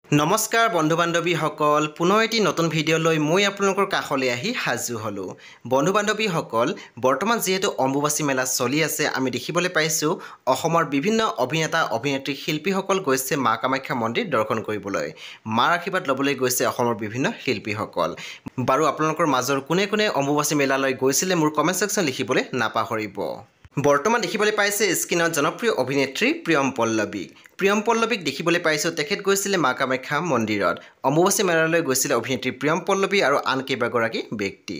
নমস্কাৰ বন্ধু বান্ধৱীসকল পুনৰ এটি নতুন ভিডিঅ' লৈ মই আপোনালোকৰ কাষলৈ আহি হাজু হ'লোঁ বন্ধু বান্ধৱীসকল বৰ্তমান যেহেতু অম্বুবাচী মেলা চলি আছে আমি দেখিবলৈ পাইছোঁ অসমৰ বিভিন্ন অভিনেতা অভিনেত্ৰী শিল্পীসকল গৈছে মা কামাখ্যা মন্দিৰ দৰ্শন কৰিবলৈ মাৰ আশীৰ্বাদ ল'বলৈ গৈছে অসমৰ বিভিন্ন শিল্পীসকল বাৰু আপোনালোকৰ মাজৰ কোনে কোনে অম্বুবাচী মেলালৈ গৈছিলে মোৰ কমেণ্ট ছেকশ্যন লিখিবলৈ নাপাহৰিব বৰ্তমান দেখিবলৈ পাইছে স্ক্ৰীনত জনপ্ৰিয় অভিনেত্ৰী প্ৰিয়ম পল্লৱীক দেখিবলৈ পাইছোঁ তেখেত গৈছিলে মা কামাখ্যা মন্দিৰত অম্বুবাচী মেলালৈ গৈছিলে অভিনেত্ৰী প্ৰিয়ম পল্লৱী আৰু আন কেইবাগৰাকী ব্যক্তি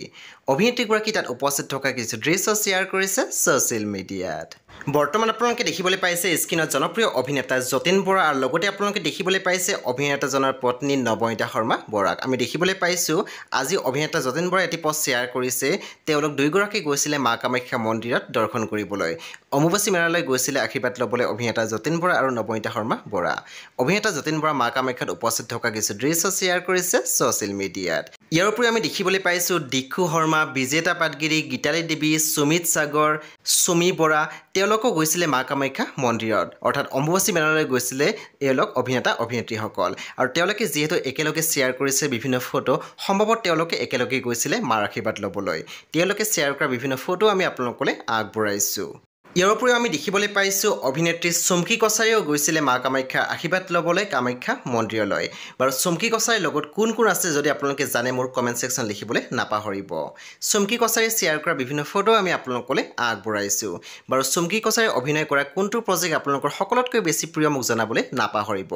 অভিনেত্ৰীগৰাকী তাত উপস্থিত থকা কিছু দৃশ্য শ্বেয়াৰ কৰিছে ছ'চিয়েল মিডিয়াত বৰ্তমান আপোনালোকে দেখিবলৈ পাইছে স্ক্ৰীনত জনপ্ৰিয় অভিনেতা যতীন বৰা আৰু লগতে আপোনালোকে দেখিবলৈ পাইছে অভিনেতাজনৰ পত্নী নৱনীতা শৰ্মা বৰাক আমি দেখিবলৈ পাইছোঁ আজি অভিনেতা যতীন বৰাই এটি পষ্ট শ্বেয়াৰ কৰিছে তেওঁলোক দুয়োগৰাকী গৈছিলে মা কামাখ্যা মন্দিৰত দৰ্শন কৰিবলৈ অম্বুবাচী মেলালৈ গৈছিলে আশীৰ্বাদ ল'বলৈ অভিনেতা যতীন বৰা আৰু নৱনীতা শৰ্মা বৰা অভিনেতা যতীন বৰা মা কামাখ্যাত উপস্থিত থকা কিছু দৃশ্য শ্বেয়াৰ কৰিছে ছ'চিয়েল মিডিয়াত ইয়াৰ উপৰি আমি দেখিবলৈ পাইছোঁ দীক্ষু শৰ্মা বিজেতা পাটগিৰি গীতালী দেৱী সুমিত সাগৰ সুমি বৰা তেওঁলোকো গৈছিলে মা কামাখ্যা মন্দিৰত অৰ্থাৎ অম্বুবাচী মেলালৈ গৈছিলে এওঁলোক অভিনেতা অভিনেত্ৰীসকল আৰু তেওঁলোকে যিহেতু একেলগে শ্বেয়াৰ কৰিছে বিভিন্ন ফটো সম্ভৱত তেওঁলোকে একেলগে গৈছিলে মাৰ আশীৰ্বাদ ল'বলৈ তেওঁলোকে শ্বেয়াৰ কৰা বিভিন্ন ফটো আমি আপোনালোকলৈ আগবঢ়াইছোঁ ইয়াৰ উপৰিও আমি দেখিবলৈ পাইছোঁ অভিনেত্ৰী চুমকি কছাৰীও গৈছিলে মা কামাখ্যাৰ আশীৰ্বাদ ল'বলৈ কামাখ্যা মন্দিৰলৈ বাৰু চুমকি কছাৰীৰ লগত কোন কোন আছে যদি আপোনালোকে জানে মোৰ কমেণ্ট ছেকশ্যন লিখিবলৈ নাপাহৰিব চুমকি কছাৰীয়ে শ্বেয়াৰ কৰা বিভিন্ন ফটো আমি আপোনালোকলৈ আগবঢ়াইছোঁ বাৰু চুমকি কছাৰীয়ে অভিনয় কৰা কোনটো প্ৰজেক্ট আপোনালোকৰ সকলোতকৈ বেছি প্ৰিয় মোক জনাবলৈ নাপাহৰিব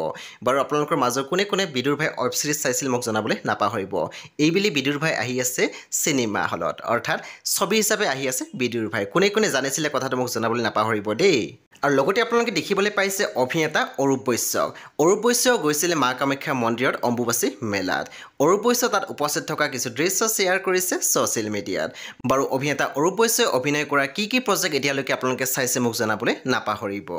বাৰু আপোনালোকৰ মাজৰ কোনে কোনে বিদুৰ ভাই ৱেব ছিৰিজ চাইছিল মোক জনাবলৈ নাপাহৰিব এইবেলি বিদুৰ ভাই আহি আছে চিনেমা হলত অৰ্থাৎ ছবি হিচাপে আহি আছে বিদুৰ ভাই কোনে কোনে জানিছিলে কথাটো মোক জনাবলৈ নাপাহৰিব দেই আৰু লগতে আপোনালোকে দেখিবলৈ পাইছে অভিনেতা অৰূপ বৈশ্য গৈছিলে মা কামাখ্যা মন্দিৰত অম্বুবাচী মেলাত অৰূপ বৈশ্য তাত উপস্থিত থকা কিছু দৃশ্য শ্বেয়াৰ কৰিছে ছ'চিয়েল মিডিয়াত বাৰু অভিনেতা অৰূপ বৈশ্যই অভিনয় কৰা কি প্ৰজেক্ট এতিয়ালৈকে আপোনালোকে চাইছে মোক জনাবলৈ নাপাহৰিব